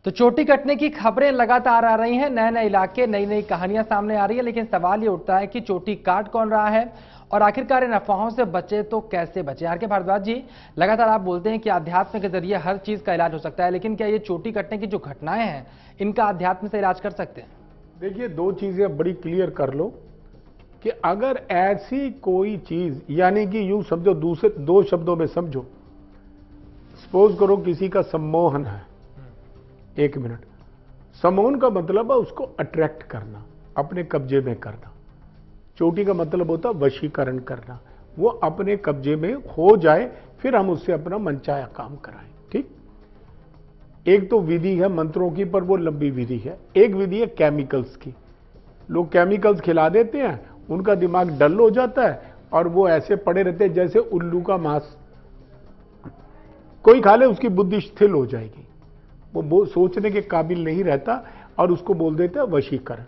तो चोटी कटने की खबरें लगातार आ रही हैं, नए नए इलाके, नई नई कहानियां सामने आ रही है, लेकिन सवाल ये उठता है कि चोटी काट कौन रहा है और आखिरकार इन अफवाहों से बचे तो कैसे बचे। आर के भारद्वाज जी, लगातार आप बोलते हैं कि अध्यात्म के जरिए हर चीज का इलाज हो सकता है, लेकिन क्या ये चोटी कटने की जो घटनाएं हैं इनका अध्यात्म से इलाज कर सकते हैं? देखिए, दो चीजें बड़ी क्लियर कर लो कि अगर ऐसी कोई चीज, यानी कि यूं समझो, दूसरे दो शब्दों में समझो, सपोज करो किसी का सम्मोहन है, एक मिनट, सम्मोहन का मतलब है उसको अट्रैक्ट करना, अपने कब्जे में करना। चोटी का मतलब होता है वशीकरण करना, वो अपने कब्जे में हो जाए, फिर हम उससे अपना मनचाहा काम कराएं। ठीक, एक तो विधि है मंत्रों की, पर वो लंबी विधि है। एक विधि है केमिकल्स की, लोग केमिकल्स खिला देते हैं, उनका दिमाग डल हो जाता है और वो ऐसे पड़े रहते हैं जैसे उल्लू का मांस, कोई खा ले उसकी बुद्धि स्थिर हो जाएगी, वो सोचने के काबिल नहीं रहता और उसको बोल देते हैं वशीकरण।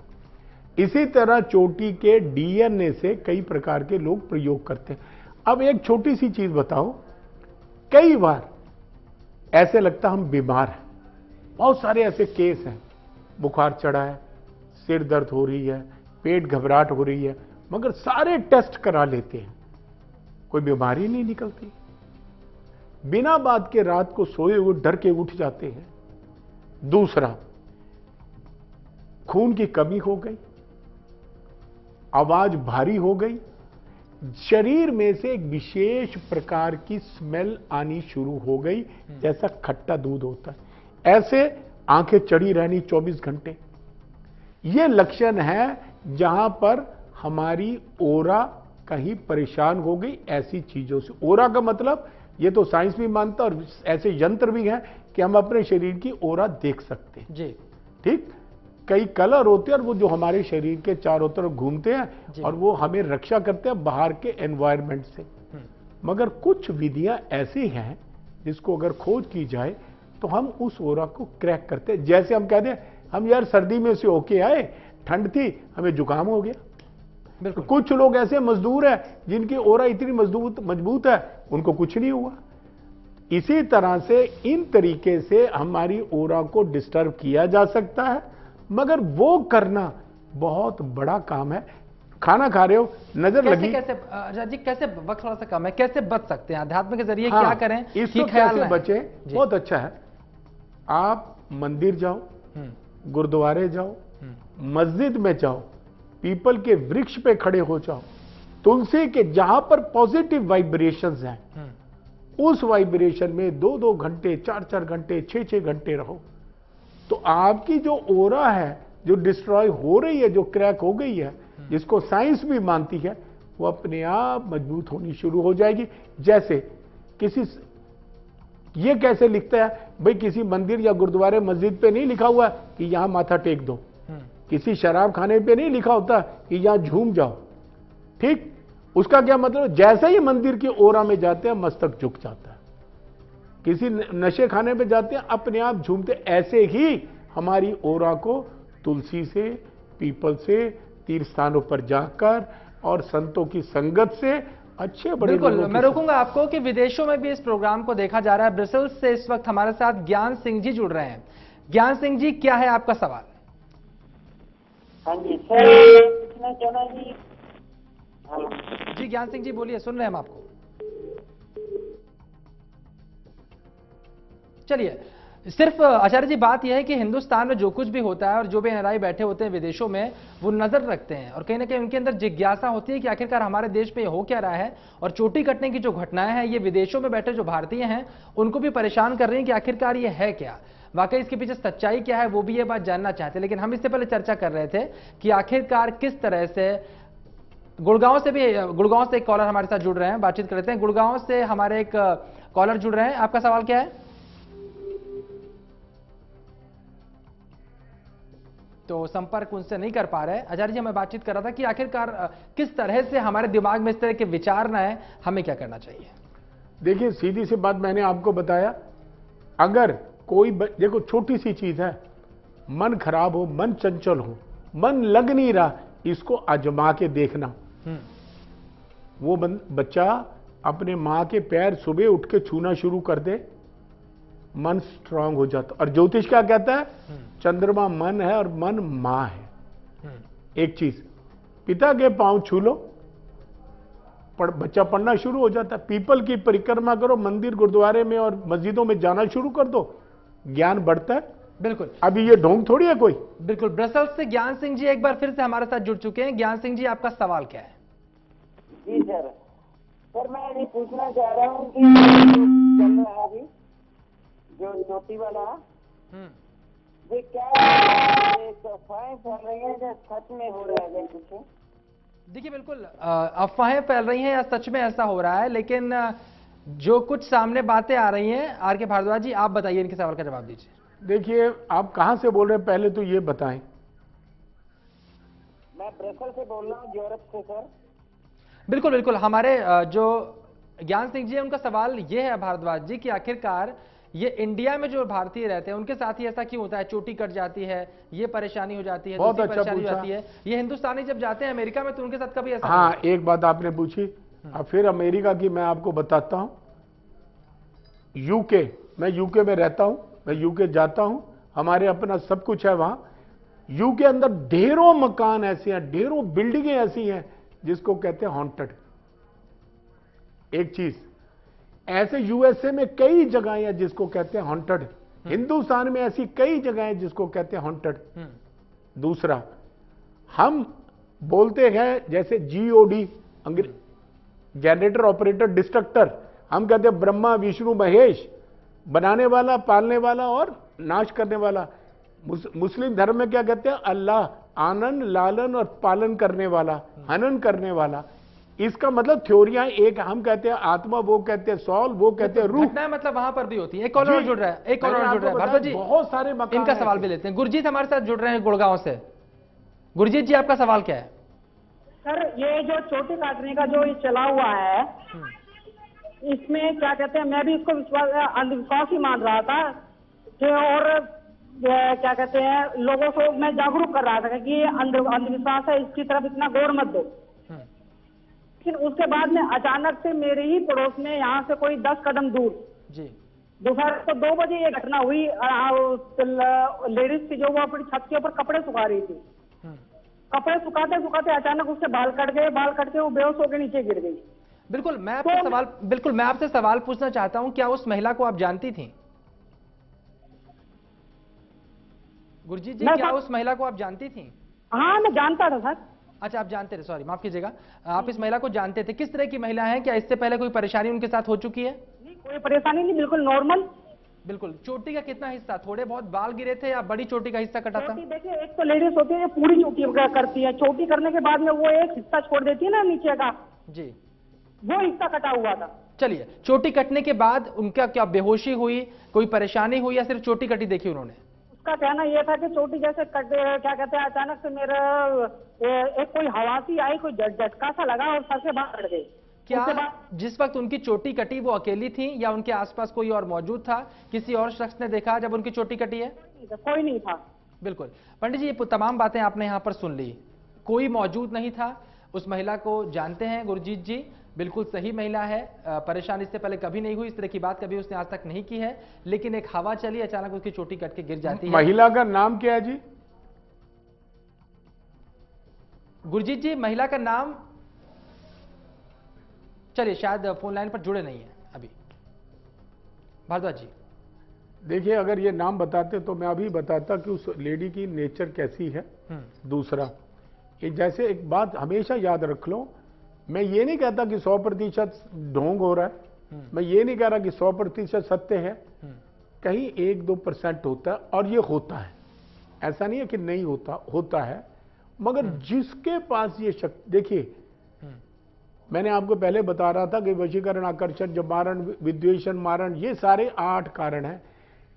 इसी तरह चोटी के डीएनए से कई प्रकार के लोग प्रयोग करते हैं। अब एक छोटी सी चीज बताओ, कई बार ऐसे लगता हम बीमार हैं, बहुत सारे ऐसे केस हैं, बुखार चढ़ा है, सिर दर्द हो रही है, पेट घबराहट हो रही है, मगर सारे टेस्ट करा लेते हैं, कोई बीमारी नहीं निकलती। बिना बात के रात को सोए हुए डर के उठ जाते हैं। दूसरा, खून की कमी हो गई, आवाज भारी हो गई, शरीर में से एक विशेष प्रकार की स्मेल आनी शुरू हो गई, जैसा खट्टा दूध होता है, ऐसे आंखें चढ़ी रहनी 24 घंटे। ये लक्षण है जहां पर हमारी ओरा कहीं परेशान हो गई ऐसी चीजों से। ओरा का मतलब, ये तो साइंस भी मानता है और ऐसे यंत्र भी हैं कि हम अपने शरीर की ओरा देख सकते हैं जी। ठीक, कई कलर होते हैं और वो जो हमारे शरीर के चारों तरफ घूमते हैं और वो हमें रक्षा करते हैं बाहर के एनवायरनमेंट से। मगर कुछ विधियां ऐसी हैं जिसको अगर खोज की जाए तो हम उस ओरा को क्रैक करते हैं। जैसे हम कहते हैं, हम यार सर्दी में से होके आए, ठंड थी, हमें जुकाम हो गया। तो कुछ लोग ऐसे मजदूर हैं जिनकी ओरा इतनी मजबूत है, उनको कुछ नहीं हुआ। इसी तरह से इन तरीके से हमारी ओरा को डिस्टर्ब किया जा सकता है, मगर वो करना बहुत बड़ा काम है। खाना खा रहे हो, नजर लगी, कैसे वक्त थोड़ा सा कम है, कैसे बच सकते हैं अध्यात्म के जरिए? क्या करें, इसको कैसे बचे? बहुत अच्छा है, आप मंदिर जाओ, गुरुद्वारे जाओ, मस्जिद में जाओ, पीपल के वृक्ष पे खड़े हो जाओ, तुलसी के, जहां पर पॉजिटिव वाइब्रेशंस हैं, उस वाइब्रेशन में 2-2 घंटे, 4-4 घंटे, 6-6 घंटे रहो, तो आपकी जो ओरा है, जो डिस्ट्रॉय हो रही है, जो क्रैक हो गई है, जिसको साइंस भी मानती है, वो अपने आप मजबूत होनी शुरू हो जाएगी। जैसे किसी, ये कैसे लिखता है भाई, किसी मंदिर या गुरुद्वारे मस्जिद पे नहीं लिखा हुआ कि यहां माथा टेक दो, किसी शराब खाने पे नहीं लिखा होता कि यहां झूम जाओ। ठीक, उसका क्या मतलब? जैसे ही मंदिर की ओरा में जाते हैं मस्तक झुक जाता है, किसी नशे खाने पे जाते हैं अपने आप झूमते। ऐसे ही हमारी ओरा को तुलसी से, पीपल से, तीर्थ स्थानों पर जाकर और संतों की संगत से, अच्छे बड़े, बिल्कुल मैं रोकूंगा आपको कि विदेशों में भी इस प्रोग्राम को देखा जा रहा है। ब्रसेल्स से इस वक्त हमारे साथ ज्ञान सिंह जी जुड़ रहे हैं। ज्ञान सिंह जी, क्या है आपका सवाल? हाँ जी सर, पूछना चाहना जी ज्ञान सिंह जी बोलिए, सुन रहे हैं हम आपको। चलिए, सिर्फ आचार्य जी बात यह है कि हिंदुस्तान में जो कुछ भी होता है और जो भी एनआरआई बैठे होते हैं विदेशों में, वो नजर रखते हैं और कहीं ना कहीं उनके अंदर जिज्ञासा होती है कि आखिरकार हमारे देश पे हो क्या रहा है। और चोटी कटने की जो घटनाएं हैं, ये विदेशों में बैठे जो भारतीय हैं उनको भी परेशान कर रही हैं कि आखिरकार ये है क्या, वाकई इसके पीछे सच्चाई क्या है, वो भी ये बात जानना चाहते हैं। लेकिन हम इससे पहले चर्चा कर रहे थे कि आखिरकार किस तरह से गुड़गांव से एक कॉलर हमारे साथ जुड़ रहे हैं, बातचीत करते हैं। गुड़गांव से हमारे एक कॉलर जुड़ रहे हैं, आपका सवाल क्या है? तो संपर्क उनसे नहीं कर पा रहे। आचार्य जी, मैं बातचीत कर रहा था कि आखिरकार किस तरह से हमारे दिमाग में इस तरह के विचार ना आए, हमें क्या करना चाहिए? देखिए, सीधी सी बात मैंने आपको बताया, अगर कोई देखो, छोटी सी चीज है, मन खराब हो, मन चंचल हो, मन लग नहीं रहा, इसको आजमा के देखना। वो बच्चा अपने मां के पैर सुबह उठ के छूना शुरू कर दे, मन स्ट्रांग हो जाता। और ज्योतिष क्या कहता है? चंद्रमा मन है और मन मां है। एक चीज, पिता के पांव छू लो, बच्चा पढ़ना शुरू हो जाता है। पीपल की परिक्रमा करो, मंदिर गुरुद्वारे में और मस्जिदों में जाना शुरू कर दो, ज्ञान बढ़ता है। बिल्कुल। अभी ये ढोंग थोड़ी है कोई। बिल्कुल। ब्रसल्स से ज्ञान सिंह जी एक बार फिर से हमारे साथ जुड़ चुके हैं। ज्ञान सिंह जी, आपका सवाल क्या है? जी सर, सर मैं ये पूछना चाह रहा हूँ कि जो चल रहा है अभी, जो चोटी वाला, ये क्या अफवाहें फैल रही है या सच में हो रहा है कुछ? देखिए, बिल्कुल अफवाहें फैल रही हैं या सच में ऐसा हो रहा है, लेकिन जो कुछ सामने बातें आ रही हैं, आर के भारद्वाज जी आप बताइए, इनके सवाल का जवाब दीजिए। देखिए, आप कहां से बोल रहे हैं पहले तो ये बताएं। मैं ब्रसेल से बोल रहा हूँ, यूरोप से सर। बिल्कुल बिल्कुल। हमारे जो ज्ञान सिंह जी है, उनका सवाल ये है भारद्वाज जी कि आखिरकार ये इंडिया में जो भारतीय रहते हैं उनके साथ ही ऐसा क्यों होता है? चोटी कट जाती है, ये परेशानी हो जाती है, दूसरी परेशानी हो जाती है। ये हिंदुस्तानी जब जाते हैं अमेरिका में तो उनके साथ कभी ऐसा हाँ, एक बात आपने पूछी, अब फिर अमेरिका की मैं आपको बताता हूं। यूके, मैं यूके में रहता हूं, मैं यूके जाता हूं, हमारे अपना सब कुछ है वहां। यूके अंदर ढेरों मकान ऐसे हैं, ढेरों बिल्डिंगें ऐसी हैं जिसको कहते हैं हॉन्टेड। एक चीज, ऐसे यूएसए में कई जगह हैं जिसको कहते हैं हॉन्टेड। हिंदुस्तान में ऐसी कई जगह हैं जिसको कहते हैं हॉन्टेड। दूसरा, हम बोलते हैं जैसे जीओडी, जनरेटर ऑपरेटर डिस्ट्रक्टर, हम कहते हैं ब्रह्मा विष्णु महेश, बनाने वाला, पालने वाला और नाश करने वाला। मुस्लिम धर्म में क्या कहते हैं? अल्लाह, आनंद, लालन और पालन करने वाला, हनन करने वाला। इसका मतलब थ्योरियां एक, हम कहते हैं आत्मा, वो कहते हैं सॉल, वो कहते हैं रूह। घटनाएं मतलब वहां पर भी होती है। एक और जुड़ रहा है, एक और जुड़ रहा है भारद्वाज जी, बहुत सारे मकान। इनका सवाल भी लेते हैं। गुरजीत हमारे साथ जुड़ रहे हैं गुड़गांव से। गुरजीत जी, आपका सवाल क्या है? सर, ये जो चोटी काटने का जो ये चला हुआ है, इसमें क्या कहते हैं, मैं भी इसको अंधविश्वास ही मान रहा था और क्या कहते हैं, लोगों को मैं जागरूक कर रहा था कि ये अंधविश्वास है, इसकी तरफ इतना गौर मत दो। लेकिन उसके बाद में अचानक से मेरे ही पड़ोस में, यहाँ से कोई 10 कदम दूर जी, दोपहर को 2 बजे ये घटना हुई। लेडीज थी जो वो अपनी छत के ऊपर कपड़े सुखा रही थी। कपड़े सुखाते सुखाते अचानक उससे बाल कट गए, बाल कट के वो बेहोश होकर नीचे गिर गई। बिल्कुल, मैं आपसे सवाल पूछना चाहता हूं, क्या उस महिला को आप जानती थी? गुरजीत जी, क्या उस महिला को आप जानती थी? हाँ, मैं जानता था सर। अच्छा, आप जानते थे, सॉरी माफ कीजिएगा, आप इस महिला को जानते थे। किस तरह की महिला है? क्या इससे पहले कोई परेशानी उनके साथ हो चुकी है? नहीं, कोई परेशानी नहीं, बिल्कुल नॉर्मल। बिल्कुल। चोटी का कितना हिस्सा, थोड़े बहुत बाल गिरे थे या बड़ी चोटी का हिस्सा कटा था? देखिए, एक तो लेडीज होती है पूरी चोटी करती है, चोटी करने के बाद में वो एक हिस्सा छोड़ देती है ना नीचे का, जी, वो हिस्सा कटा हुआ था। चलिए, चोटी कटने के बाद उनका क्या बेहोशी हुई, कोई परेशानी हुई या सिर्फ चोटी कटी देखी उन्होंने? उसका कहना यह था कि चोटी जैसे क्या कहते हैं, अचानक से मेरा एक कोई हवा सी आई, कोई झटका सा लगा और सर से बाहर हट गई। क्या जिस वक्त उनकी चोटी कटी वो अकेली थी या उनके आसपास कोई और मौजूद था? किसी और शख्स ने देखा जब उनकी चोटी कटी है? कोई नहीं था। बिल्कुल पंडित जी, ये तमाम बातें आपने यहाँ पर सुन ली, कोई मौजूद नहीं था। उस महिला को जानते हैं गुरजीत जी, बिल्कुल सही महिला है, परेशानी इससे पहले कभी नहीं हुई, इस तरह की बात कभी उसने आज तक नहीं की है, लेकिन एक हवा चली, अचानक उसकी चोटी कट के गिर जाती है। महिला का नाम क्या है जी? गुरजीत जी, महिला का नाम, चलिए शायद फोन लाइन पर जुड़े नहीं है अभी। भारद्वाज जी, देखिए, अगर ये नाम बताते तो मैं अभी बताता कि उस लेडी की नेचर कैसी है। दूसरा, जैसे एक बात हमेशा याद रख लो, मैं ये नहीं कहता कि 100% ढोंग हो रहा है, मैं ये नहीं कह रहा कि 100% सत्य है, कहीं 1-2% होता है, और ये होता है, ऐसा नहीं है कि नहीं होता, होता है। मगर जिसके पास ये शक्ति, देखिए मैंने आपको पहले बता रहा था कि वशीकरण, आकर्षण, जब मारण, विद्वेषण, मारण, ये सारे 8 कारण हैं।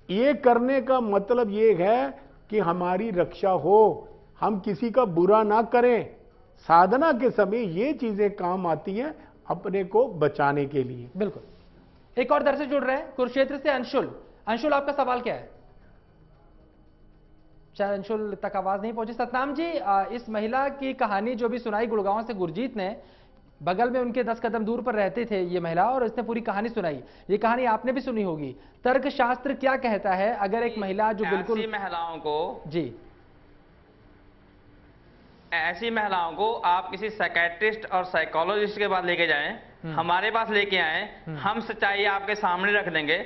ये करने का मतलब ये है कि हमारी रक्षा हो, हम किसी का बुरा ना करें। साधना के समय ये चीजें काम आती हैं अपने को बचाने के लिए। बिल्कुल। एक और दर से जुड़ रहे हैं कुरुक्षेत्र से अंशुल। अंशुल, आपका सवाल क्या है? शायद अंशुल तक आवाज नहीं पहुंची। सतनाम जी, इस महिला की कहानी जो भी सुनाई गुड़गांव से गुरजीत ने, बगल में उनके 10 कदम दूर पर रहते थे ये महिला, और इसने पूरी कहानी सुनाई। ये कहानी आपने भी सुनी होगी। तर्कशास्त्र क्या कहता है अगर एक महिला जो बिल्कुल महिलाओं को जी ऐसी महिलाओं को आप किसी साइकेट्रिस्ट और साइकोलॉजिस्ट के पास लेके जाएं, हमारे पास लेके आए, हम सच्चाई आपके सामने रख देंगे।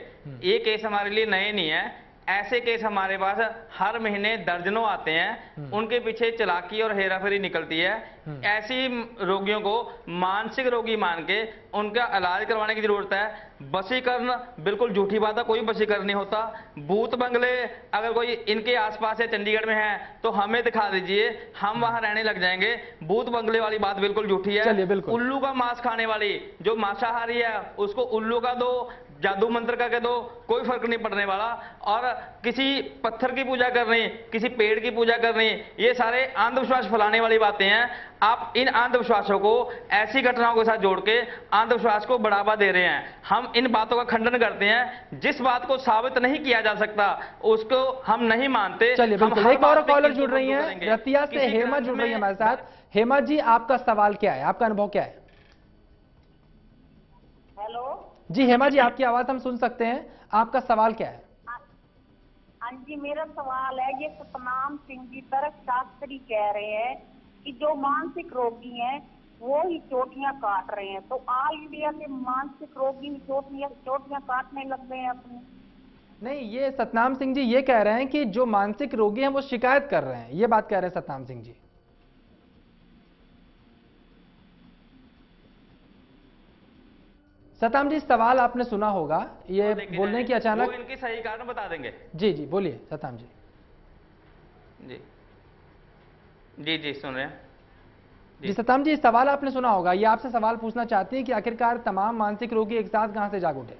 ये केस हमारे लिए नए नहीं है, ऐसे केस हमारे पास हर महीने दर्जनों आते हैं। उनके पीछे चालाकी और हेराफेरी निकलती है। ऐसी रोगियों को मानसिक रोगी मान के उनका इलाज करवाने की जरूरत है। वशीकरण बिल्कुल झूठी बात है, कोई वशीकरण नहीं होता। भूत बंगले अगर कोई इनके आसपास है, चंडीगढ़ में है, तो हमें दिखा दीजिए, हम वहां रहने लग जाएंगे। भूत बंगले वाली बात बिल्कुल झूठी है। उल्लू का मांस खाने वाली जो मांसाहारी है उसको उल्लू का दो, जादू मंत्र का कह दो, कोई फर्क नहीं पड़ने वाला। और किसी पत्थर की पूजा करनी, किसी पेड़ की पूजा करनी, ये सारे अंधविश्वास फैलाने वाली बातें हैं। आप इन अंधविश्वासों को ऐसी घटनाओं के साथ जोड़ के अंधविश्वास को बढ़ावा दे रहे हैं। हम इन बातों का खंडन करते हैं। जिस बात को साबित नहीं किया जा सकता उसको हम नहीं मानते। चलिए बिल्कुल, एक और कॉलर जुड़ रही हैं रतिया से, हेमा जुड़ रही है हमारे साथ। हेमा जी, आपका सवाल क्या है, आपका अनुभव क्या है? हेलो जी हेमा जी, आपकी आवाज हम सुन सकते हैं, आपका सवाल क्या है? हाँ जी, मेरा सवाल है, ये सतनाम सिंह जी तर्कशास्त्री कह रहे हैं कि जो मानसिक रोगी हैं वो ही चोटियां काट रहे हैं, तो ऑल इंडिया के मानसिक रोगी चोटियां काटने लग गए हैं अपनी। नहीं, ये सतनाम सिंह जी ये कह रहे हैं कि जो मानसिक रोगी हैं वो शिकायत कर रहे हैं, ये बात कह रहे हैं सतनाम सिंह जी। सतनाम जी, सवाल आपने सुना होगा, ये बोलने की अचानक वो इनकी सही कारण बता देंगे। जी जी बोलिए सतनाम जी। जी जी जी सुन रहे हैं जी सतनाम जी, सवाल आपने सुना होगा, ये आपसे सवाल पूछना चाहती हैं कि आखिरकार तमाम मानसिक रोगी एक साथ कहां से जाग उठे?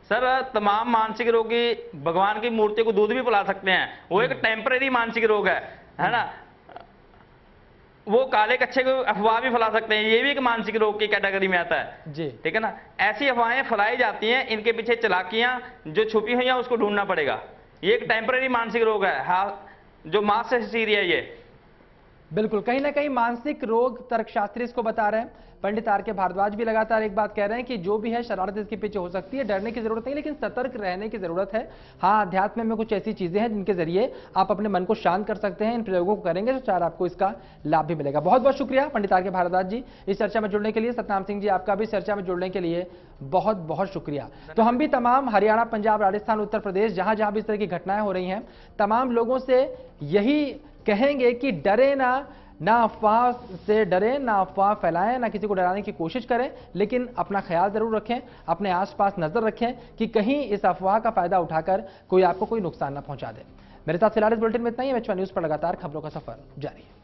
सर, तमाम मानसिक रोगी भगवान की मूर्ति को दूध भी पिला सकते हैं, वो एक टेम्परेरी मानसिक रोग है ना। वो काले कच्चे को अफवाह भी फैला सकते हैं, ये भी एक मानसिक रोग की कैटेगरी में आता है जी, ठीक है ना। ऐसी अफवाहें फैलाई जाती हैं, इनके पीछे चालाकियां जो छुपी हुई हैं उसको ढूंढना पड़ेगा। ये एक टेम्परेरी मानसिक रोग है, हाँ, जो मास से सीरिया ये बिल्कुल। कहीं ना कहीं मानसिक रोग तर्कशास्त्री इसको बता रहे हैं। पंडित आर के भारद्वाज भी लगातार एक बात कह रहे हैं कि जो भी है शरारत इसके पीछे हो सकती है, डरने की जरूरत नहीं, लेकिन सतर्क रहने की जरूरत है। हाँ, अध्यात्म में कुछ ऐसी चीजें हैं जिनके जरिए आप अपने मन को शांत कर सकते हैं। इन प्रयोगों को करेंगे तो शायद आपको इसका लाभ भी मिलेगा। बहुत बहुत शुक्रिया पंडित आर के भारद्वाज जी इस चर्चा में जुड़ने के लिए। सतनाम सिंह जी, आपका भी चर्चा में जुड़ने के लिए बहुत बहुत शुक्रिया। तो हम भी तमाम हरियाणा, पंजाब, राजस्थान, उत्तर प्रदेश, जहां जहां भी इस तरह की घटनाएं हो रही हैं, तमाम लोगों से यही कहेंगे कि डरे ना अफवाह से डरें, ना अफवाह फैलाएं, ना किसी को डराने की कोशिश करें, लेकिन अपना ख्याल जरूर रखें, अपने आसपास नजर रखें कि कहीं इस अफवाह का फायदा उठाकर कोई आपको कोई नुकसान ना पहुंचा दे। मेरे साथ फिलहाल इस बुलेटिन में इतना ही। एच1 न्यूज पर लगातार खबरों का सफर जारी है।